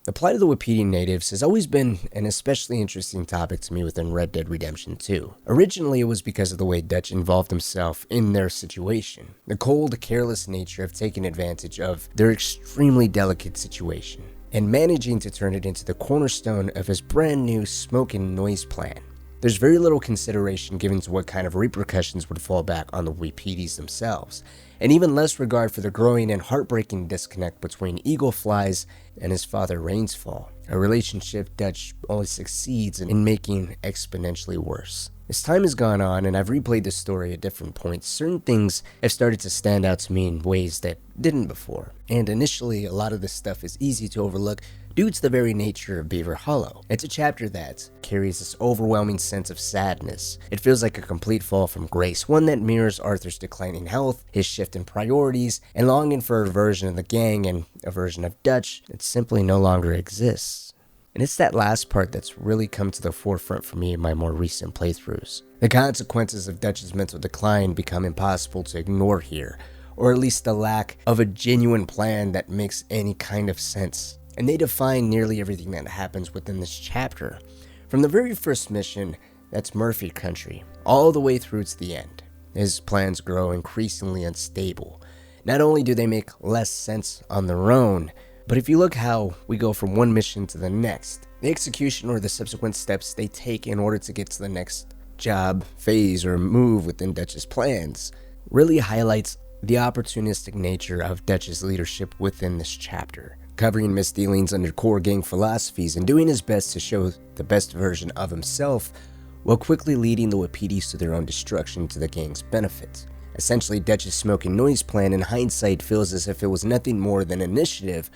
The plight of the Wapiti natives has always been an especially interesting topic to me within Red Dead Redemption 2. Originally, it was because of the way Dutch involved himself in their situation. The cold, careless nature of taking advantage of their extremely delicate situation, and managing to turn it into the cornerstone of his brand new smoke and noise plan. There's very little consideration given to what kind of repercussions would fall back on the Wapitis themselves, and even less regard for the growing and heartbreaking disconnect between Eagle Flies and his father Rainsfall, a relationship Dutch only succeeds in making exponentially worse. As time has gone on and I've replayed the story at different points, certain things have started to stand out to me in ways that didn't before, and initially a lot of this stuff is easy to overlook due to the very nature of Beaver Hollow. It's a chapter that carries this overwhelming sense of sadness. It feels like a complete fall from grace, one that mirrors Arthur's declining health, his shift in priorities, and longing for a version of the gang and a version of Dutch that simply no longer exists. And it's that last part that's really come to the forefront for me in my more recent playthroughs. The consequences of Dutch's mental decline become impossible to ignore here, or at least the lack of a genuine plan that makes any kind of sense. And they define nearly everything that happens within this chapter. From the very first mission, that's Murphy Country, all the way through to the end. His plans grow increasingly unstable. Not only do they make less sense on their own, but if you look how we go from one mission to the next, the execution or the subsequent steps they take in order to get to the next job, phase, or move within Dutch's plans really highlights the opportunistic nature of Dutch's leadership within this chapter, covering misdealings under core gang philosophies and doing his best to show the best version of himself while quickly leading the Wapitis to their own destruction to the gang's benefit. Essentially, Dutch's smoke and noise plan in hindsight feels as if it was nothing more than initiative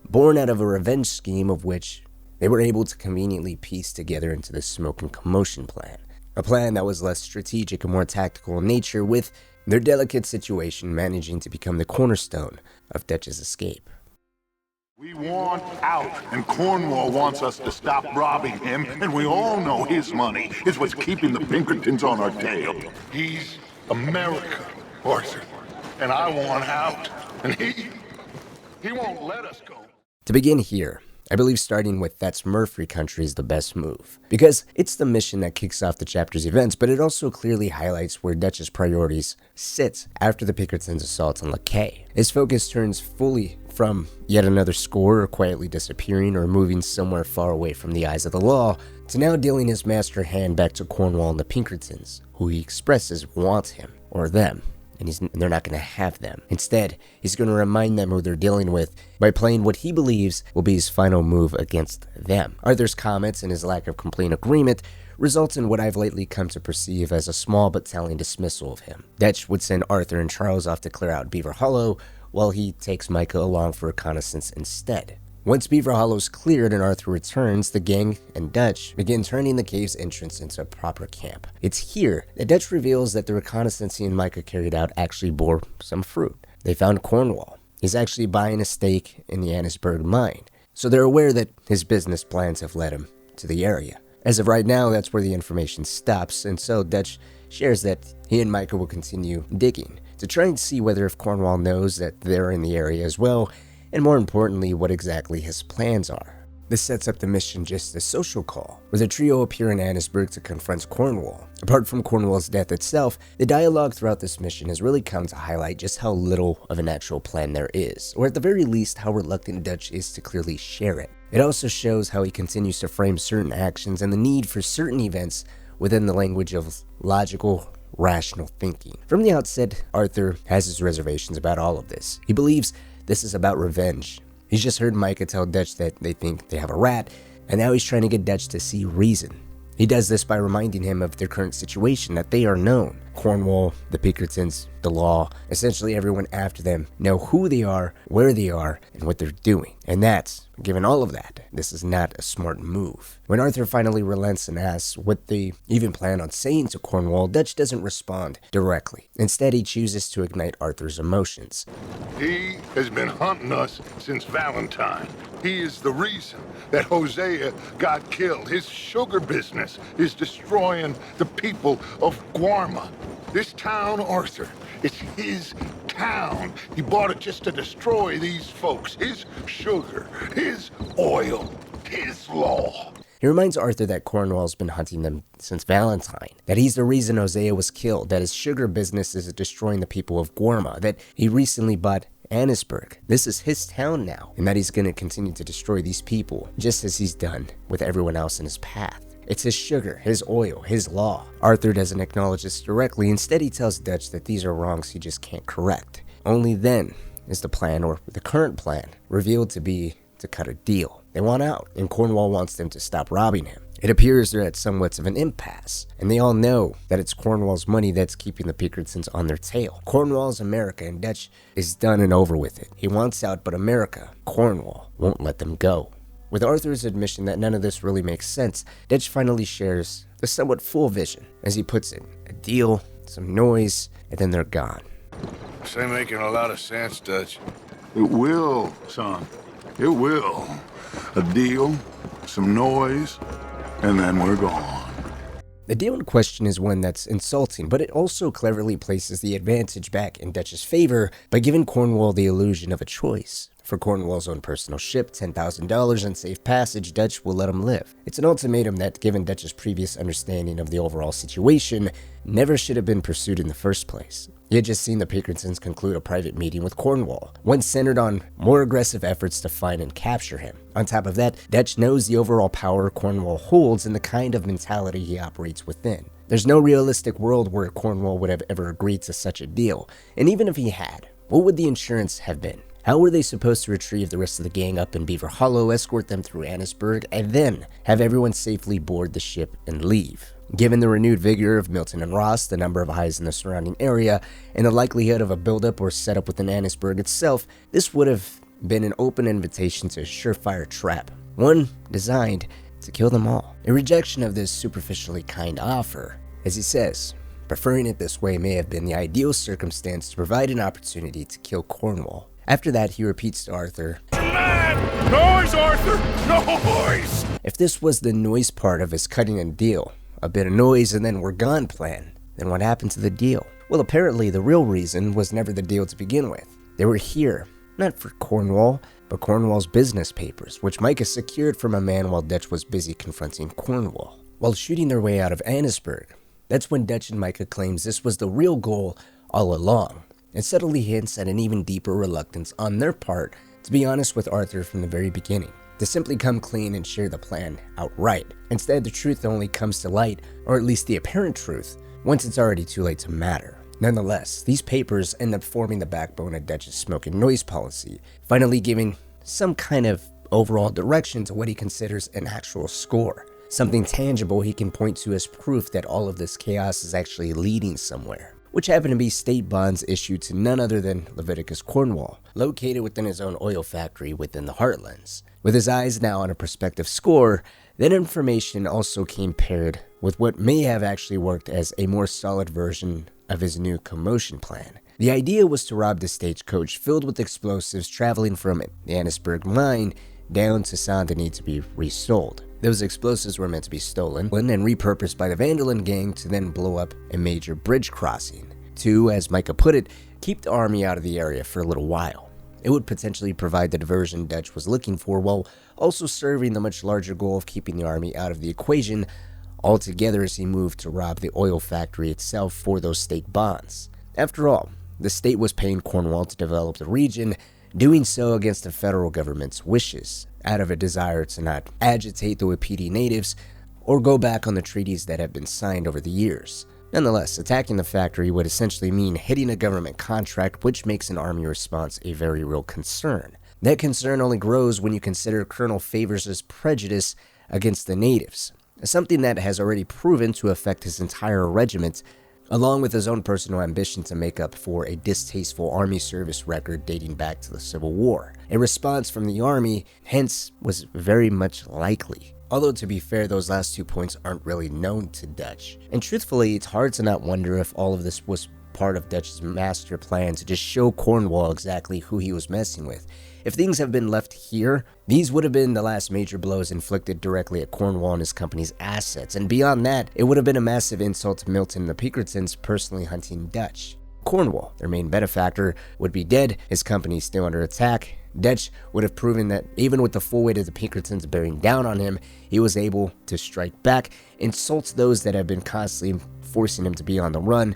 born out of a revenge scheme of which they were able to conveniently piece together into the smoke and commotion plan. A plan that was less strategic and more tactical in nature, with their delicate situation managing to become the cornerstone of Dutch's escape. We want out, and Cornwall wants us to stop robbing him, and we all know his money is what's keeping the Pinkertons on our tail. He's America, Arthur, and I want out, and he won't let us go. To begin here, I believe starting with That's Murphy Country is the best move, because it's the mission that kicks off the chapter's events, but it also clearly highlights where Dutch's priorities sit after the Pinkertons' assault on LaCay. His focus turns fully from yet another score or quietly disappearing or moving somewhere far away from the eyes of the law, to now dealing his master hand back to Cornwall and the Pinkertons, who he expresses want him, or them. And they're not going to have them. Instead, he's going to remind them who they're dealing with by playing what he believes will be his final move against them. Arthur's comments and his lack of complete agreement results in what I've lately come to perceive as a small but telling dismissal of him. Dutch would send Arthur and Charles off to clear out Beaver Hollow, while he takes Micah along for reconnaissance instead. Once Beaver Hollow's cleared and Arthur returns, the gang and Dutch begin turning the cave's entrance into a proper camp. It's here that Dutch reveals that the reconnaissance he and Micah carried out actually bore some fruit. They found Cornwall. He's actually buying a stake in the Annesburg mine, so they're aware that his business plans have led him to the area. As of right now, that's where the information stops, and so Dutch shares that he and Micah will continue digging to try and see whether if Cornwall knows that they're in the area as well, and more importantly, what exactly his plans are. This sets up the mission just as social call, where the trio appear in Annesburg to confront Cornwall. Apart from Cornwall's death itself, the dialogue throughout this mission has really come to highlight just how little of an actual plan there is, or at the very least how reluctant Dutch is to clearly share it. It also shows how he continues to frame certain actions and the need for certain events within the language of logical, rational thinking. From the outset, Arthur has his reservations about all of this. He believes this is about revenge. He's just heard Micah tell Dutch that they think they have a rat, and now he's trying to get Dutch to see reason. He does this by reminding him of their current situation, that they are known. Cornwall, the Pinkertons, the law, essentially everyone after them know who they are, where they are, and what they're doing. And that's, given all of that, this is not a smart move. When Arthur finally relents and asks what they even plan on saying to Cornwall, Dutch doesn't respond directly. Instead, he chooses to ignite Arthur's emotions. He has been hunting us since Valentine. He is the reason that Hosea got killed. His sugar business is destroying the people of Guarma. This town, Arthur, it's his town. He bought it just to destroy these folks. His sugar, his oil, his law. He reminds Arthur that Cornwall's been hunting them since Valentine, that he's the reason Hosea was killed, that his sugar business is destroying the people of Gorma, that he recently bought Annesburg. This is his town now, and that he's going to continue to destroy these people, just as he's done with everyone else in his path. It's his sugar, his oil, his law. Arthur doesn't acknowledge this directly. Instead, he tells Dutch that these are wrongs he just can't correct. Only then is the plan, or the current plan, revealed to be to cut a deal. They want out, and Cornwall wants them to stop robbing him. It appears they're at somewhat of an impasse, and they all know that it's Cornwall's money that's keeping the Pinkertons on their tail. Cornwall's America, and Dutch is done and over with it. He wants out, but America, Cornwall, won't let them go. With Arthur's admission that none of this really makes sense, Dutch finally shares the somewhat full vision. As he puts it, a deal, some noise, and then they're gone. This ain't making a lot of sense, Dutch. It will, son. It will. A deal, some noise, and then we're gone. The deal in question is one that's insulting, but it also cleverly places the advantage back in Dutch's favor by giving Cornwall the illusion of a choice. For Cornwall's own personal ship, $10,000 and safe passage, Dutch will let him live. It's an ultimatum that, given Dutch's previous understanding of the overall situation, never should have been pursued in the first place. He had just seen the Pinkertons conclude a private meeting with Cornwall, one centered on more aggressive efforts to find and capture him. On top of that, Dutch knows the overall power Cornwall holds and the kind of mentality he operates within. There's no realistic world where Cornwall would have ever agreed to such a deal, and even if he had, what would the insurance have been? How were they supposed to retrieve the rest of the gang up in Beaver Hollow, escort them through Annesburg, and then have everyone safely board the ship and leave? Given the renewed vigor of Milton and Ross, the number of highs in the surrounding area, and the likelihood of a buildup or setup within Annesburg itself, this would have been an open invitation to a surefire trap, one designed to kill them all. A rejection of this superficially kind offer, as he says, preferring it this way may have been the ideal circumstance to provide an opportunity to kill Cornwall. After that, he repeats to Arthur, Noise, Arthur! Noise! if this was the noise part of his cutting a deal, a bit of noise and then we're gone plan, then what happened to the deal? Well, apparently the real reason was never the deal to begin with. They were here, not for Cornwall, but Cornwall's business papers, which Micah secured from a man while Dutch was busy confronting Cornwall. While shooting their way out of Annesburg, that's when Dutch and Micah claims this was the real goal all along. It subtly hints at an even deeper reluctance on their part to be honest with Arthur from the very beginning, to simply come clean and share the plan outright. Instead, the truth only comes to light, or at least the apparent truth, once it's already too late to matter. Nonetheless, these papers end up forming the backbone of Dutch's smoke and noise policy, finally giving some kind of overall direction to what he considers an actual score, something tangible he can point to as proof that all of this chaos is actually leading somewhere, which happen to be state bonds issued to none other than Leviticus Cornwall, located within his own oil factory within the Heartlands. With his eyes now on a prospective score, that information also came paired with what may have actually worked as a more solid version of his new commotion plan. The idea was to rob the stagecoach filled with explosives traveling from the Annesburg mine down to Saint Denis to be resold. Those explosives were meant to be stolen and repurposed by the Vandalin gang to then blow up a major bridge crossing. To, as Micah put it, keep the army out of the area for a little while. It would potentially provide the diversion Dutch was looking for while also serving the much larger goal of keeping the army out of the equation altogether as he moved to rob the oil factory itself for those state bonds. After all, the state was paying Cornwall to develop the region, doing so against the federal government's wishes, out of a desire to not agitate the Wapiti natives or go back on the treaties that have been signed over the years. Nonetheless, attacking the factory would essentially mean hitting a government contract, which makes an army response a very real concern. That concern only grows when you consider Colonel Favors' prejudice against the natives, something that has already proven to affect his entire regiment, along with his own personal ambition to make up for a distasteful army service record dating back to the Civil War. A response from the army, hence, was very much likely. Although, to be fair, those last 2 points aren't really known to Dutch. And truthfully, it's hard to not wonder if all of this was part of Dutch's master plan to just show Cornwall exactly who he was messing with. If things have been left here, these would have been the last major blows inflicted directly at Cornwall and his company's assets, and beyond that, it would have been a massive insult to Milton and the Pinkertons personally hunting Dutch. Cornwall. Their main benefactor would be dead, his company still under attack. Dutch would have proven that even with the full weight of the Pinkertons bearing down on him, he was able to strike back, insult those that have been constantly forcing him to be on the run,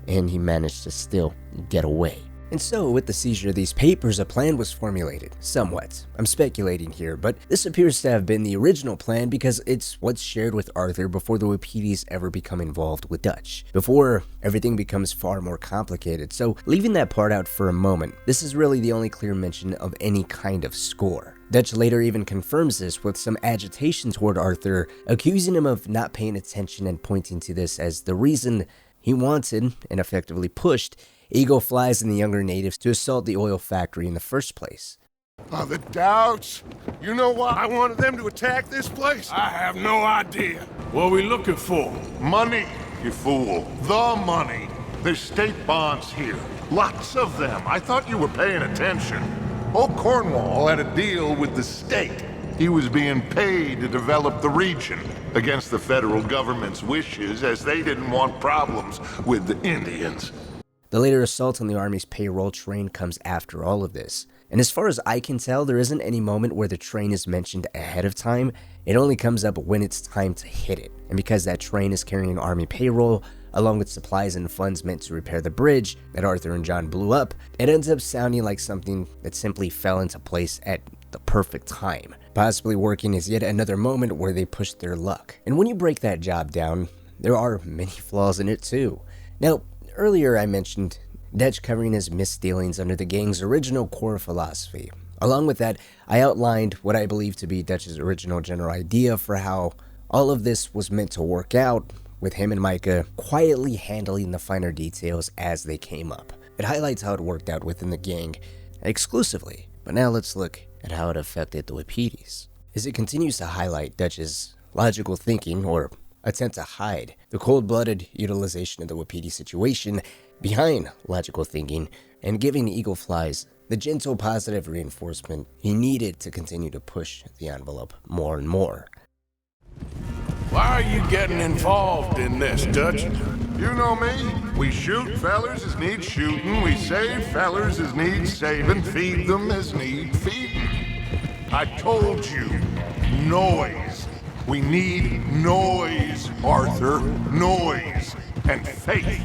and he managed to still get away. And so, with the seizure of these papers, a plan was formulated, somewhat. I'm speculating here, but this appears to have been the original plan because it's what's shared with Arthur before the Wapitis ever become involved with Dutch, before everything becomes far more complicated. So, leaving that part out for a moment, this is really the only clear mention of any kind of score. Dutch later even confirms this with some agitation toward Arthur, accusing him of not paying attention and pointing to this as the reason he wanted, and effectively pushed, Eagle Flies and the younger natives to assault the oil factory in the first place. Oh, the doubts. You know why I wanted them to attack this place? I have no idea. What are we looking for? Money, you fool. The money. There's state bonds here. Lots of them. I thought you were paying attention. Old Cornwall had a deal with the state. He was being paid to develop the region against the federal government's wishes, as they didn't want problems with the Indians. The later assault on the Army's payroll train comes after all of this. And as far as I can tell, there isn't any moment where the train is mentioned ahead of time. It only comes up when it's time to hit it. And because that train is carrying Army payroll, along with supplies and funds meant to repair the bridge that Arthur and John blew up, it ends up sounding like something that simply fell into place at the perfect time, possibly working as yet another moment where they pushed their luck. And when you break that job down, there are many flaws in it too. Now, earlier I mentioned Dutch covering his misdealings under the gang's original core philosophy. Along with that, I outlined what I believe to be Dutch's original general idea for how all of this was meant to work out, with him and Micah quietly handling the finer details as they came up. It highlights how it worked out within the gang exclusively, but now let's look at how it affected the Wapitis, as it continues to highlight Dutch's logical thinking, or attempt to hide the cold-blooded utilization of the Wapiti situation behind logical thinking, and giving Eagle Flies the gentle positive reinforcement he needed to continue to push the envelope more and more. Why are you getting involved in this, Dutch? You know me. We shoot fellers as need shooting. We save fellers as need saving. Feed them as need feeding. I told you. Noise. We need noise, Arthur. Noise. And faith.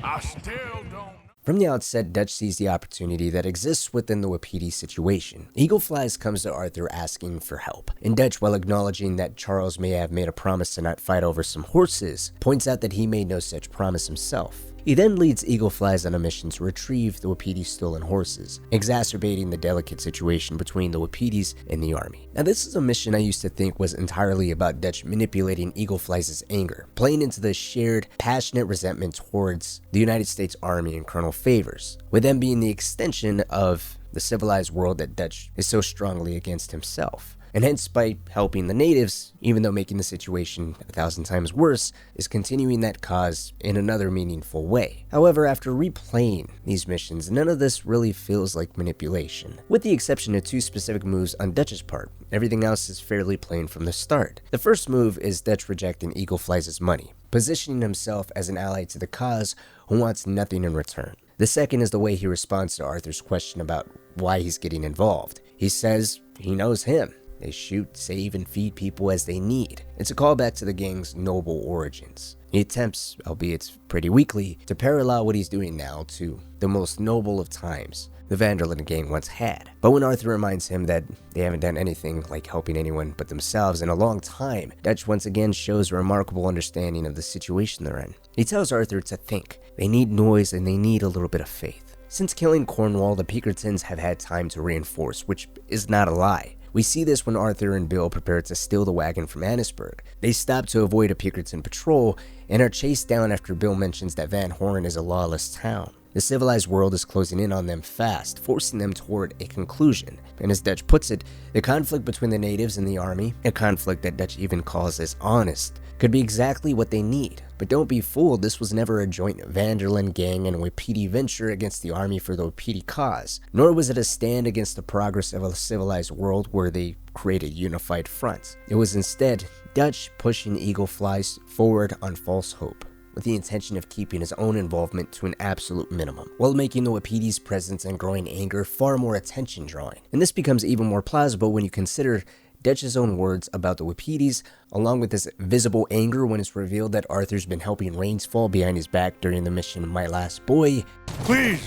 I still don't. From the outset, Dutch sees the opportunity that exists within the Wapiti situation. Eagle Flies comes to Arthur asking for help, and Dutch, while acknowledging that Charles may have made a promise to not fight over some horses, points out that he made no such promise himself. He then leads Eagle Flies on a mission to retrieve the Wapiti's stolen horses, exacerbating the delicate situation between the Wapitis and the army. Now, this is a mission I used to think was entirely about Dutch manipulating Eagle Flies' anger, playing into the shared, passionate resentment towards the United States Army and Colonel Favors, with them being the extension of the civilized world that Dutch is so strongly against himself. And hence, by helping the natives, even though making the situation 1,000 times worse, is continuing that cause in another meaningful way. However, after replaying these missions, none of this really feels like manipulation. With the exception of two specific moves on Dutch's part, everything else is fairly plain from the start. The first move is Dutch rejecting Eagle Flies' money, positioning himself as an ally to the cause who wants nothing in return. The second is the way he responds to Arthur's question about why he's getting involved. He says he knows him. They shoot, save, and feed people as they need. It's a callback to the gang's noble origins. He attempts, albeit pretty weakly, to parallel what he's doing now to the most noble of times the Van der Linde gang once had. But when Arthur reminds him that they haven't done anything like helping anyone but themselves in a long time, Dutch once again shows a remarkable understanding of the situation they're in. He tells Arthur to think. They need noise and they need a little bit of faith. Since killing Cornwall, the Pinkertons have had time to reinforce, which is not a lie. We see this when Arthur and Bill prepare to steal the wagon from Annesburg. They stop to avoid a Pinkerton patrol and are chased down after Bill mentions that Van Horn is a lawless town. The civilized world is closing in on them fast, forcing them toward a conclusion. And as Dutch puts it, the conflict between the natives and the army, a conflict that Dutch even calls as honest, could be exactly what they need. But don't be fooled, this was never a joint Van der Linde gang and Wapiti venture against the army for the Wapiti cause, nor was it a stand against the progress of a civilized world where they created a unified front. It was instead Dutch pushing Eagle Flies forward on false hope. with the intention of keeping his own involvement to an absolute minimum, while making the Wapitis' presence and growing anger far more attention-drawing. And this becomes even more plausible when you consider Dutch's own words about the Wapitis, along with his visible anger when it's revealed that Arthur's been helping rains fall behind his back during the mission My Last Boy. Please,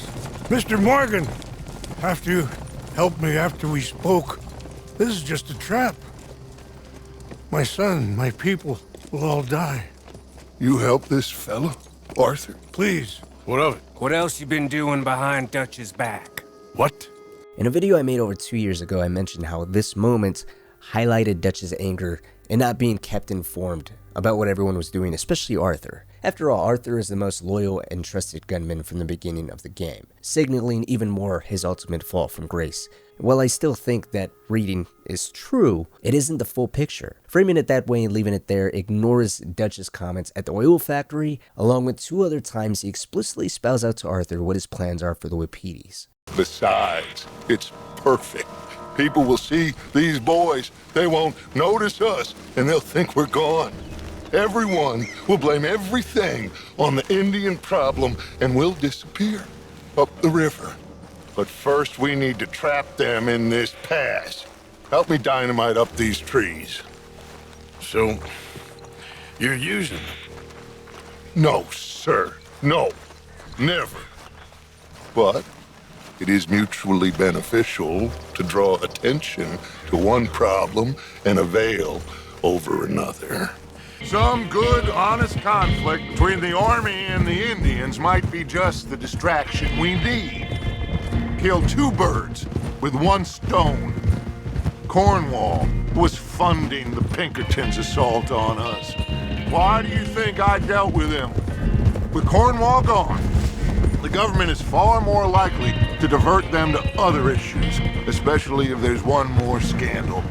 Mr. Morgan, have you help me after we spoke? This is just a trap. My son, my people will all die. You help this fella, Arthur? Please. What of it? What else you been doing behind Dutch's back? What? In a video I made over 2 years ago, I mentioned how this moment highlighted Dutch's anger and not being kept informed about what everyone was doing, especially Arthur. After all, Arthur is the most loyal and trusted gunman from the beginning of the game, signaling even more his ultimate fall from grace. While I still think that reading is true, it isn't the full picture. Framing it that way and leaving it there ignores Dutch's comments at the oil factory, along with 2 other times he explicitly spells out to Arthur what his plans are for the Wapitis. Besides, it's perfect. People will see these boys, they won't notice us, and they'll think we're gone. Everyone will blame everything on the Indian problem, and we'll disappear up the river. But first we need to trap them in this pass. Help me dynamite up these trees. So, you're using them? No, sir. No. Never. But it is mutually beneficial to draw attention to one problem and avail over another. Some good, honest conflict between the army and the Indians might be just the distraction we need. Kill 2 birds with 1 stone. Cornwall was funding the Pinkertons' assault on us. Why do you think I dealt with him? With Cornwall gone, the government is far more likely to divert them to other issues, especially if there's one more scandal.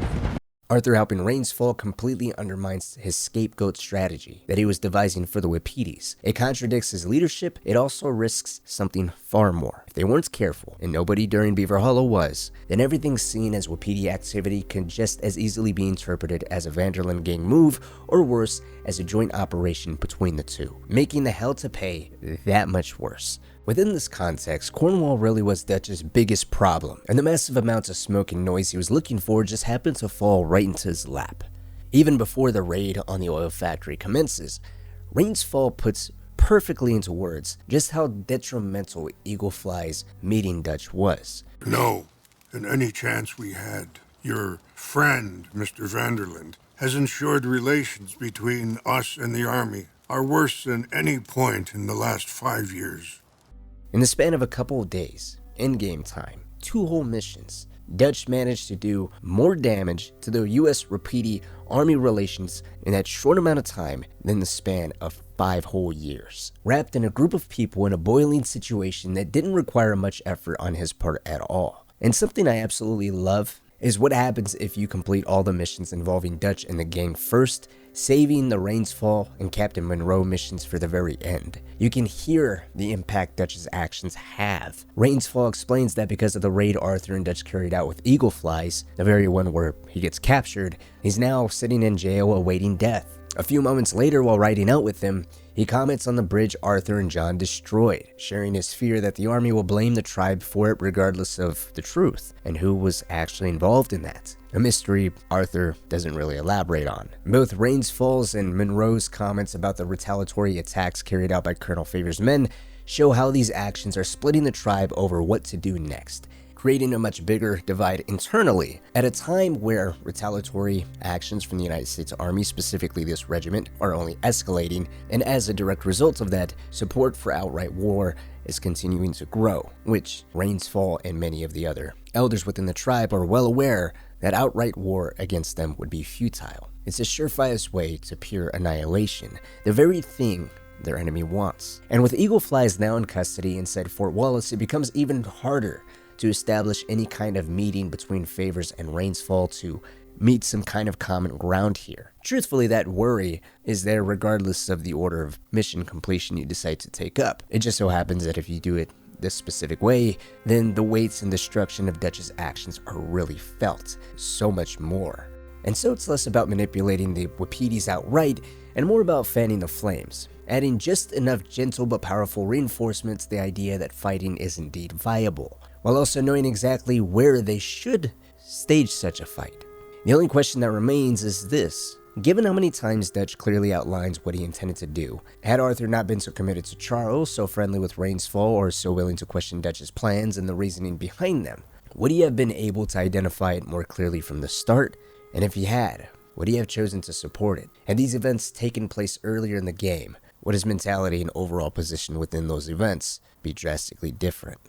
Arthur helping rains fall completely undermines his scapegoat strategy that he was devising for the Wapitis. It contradicts his leadership. It also risks something far more. If they weren't careful, and nobody during Beaver Hollow was, then everything seen as Wapiti activity can just as easily be interpreted as a Vanderland gang move, or worse, as a joint operation between the two, making the hell to pay that much worse. Within this context, Cornwall really was Dutch's biggest problem, and the massive amounts of smoke and noise he was looking for just happened to fall right into his lap. Even before the raid on the oil factory commences, Rains Fall puts perfectly into words just how detrimental Eagle Fly's meeting Dutch was. No, in any chance we had, your friend, Mr. Vanderland, has ensured relations between us and the army are worse than any point in the last 5 years. In the span of a couple of days, in-game time, 2 whole missions, Dutch managed to do more damage to the US Wapiti army relations in that short amount of time than the span of 5 whole years, wrapped in a group of people in a boiling situation that didn't require much effort on his part at all. And something I absolutely love is what happens if you complete all the missions involving Dutch and the gang first, saving the Rains Fall and Captain Monroe missions for the very end. You can hear the impact Dutch's actions have. Rains Fall explains that because of the raid Arthur and Dutch carried out with Eagle Flies, the very one where he gets captured, he's now sitting in jail awaiting death. A few moments later, while riding out with them, he comments on the bridge Arthur and John destroyed, sharing his fear that the army will blame the tribe for it regardless of the truth, and who was actually involved in that. A mystery Arthur doesn't really elaborate on. Both Rains Falls and Monroe's comments about the retaliatory attacks carried out by Colonel Favor's men show how these actions are splitting the tribe over what to do next, creating a much bigger divide internally at a time where retaliatory actions from the United States Army, specifically this regiment, are only escalating, and as a direct result of that, support for outright war is continuing to grow, which Rains Fall and many of the other elders within the tribe are well aware that outright war against them would be futile. It's a surefire way to pure annihilation, the very thing their enemy wants. And with Eagle Flies now in custody inside Fort Wallace, it becomes even harder to establish any kind of meeting between Favors and Rains Fall to meet some kind of common ground here. Truthfully, that worry is there regardless of the order of mission completion you decide to take up. It just so happens that if you do it this specific way, then the weights and destruction of Dutch's actions are really felt so much more. And so it's less about manipulating the Wapitis outright and more about fanning the flames. adding just enough gentle but powerful reinforcement to the idea that fighting is indeed viable, while also knowing exactly where they should stage such a fight. The only question that remains is this. Given how many times Dutch clearly outlines what he intended to do, had Arthur not been so committed to Charles, so friendly with Rain's fall, or so willing to question Dutch's plans and the reasoning behind them, would he have been able to identify it more clearly from the start? And if he had, would he have chosen to support it? Had these events taken place earlier in the game, would his mentality and overall position within those events be drastically different?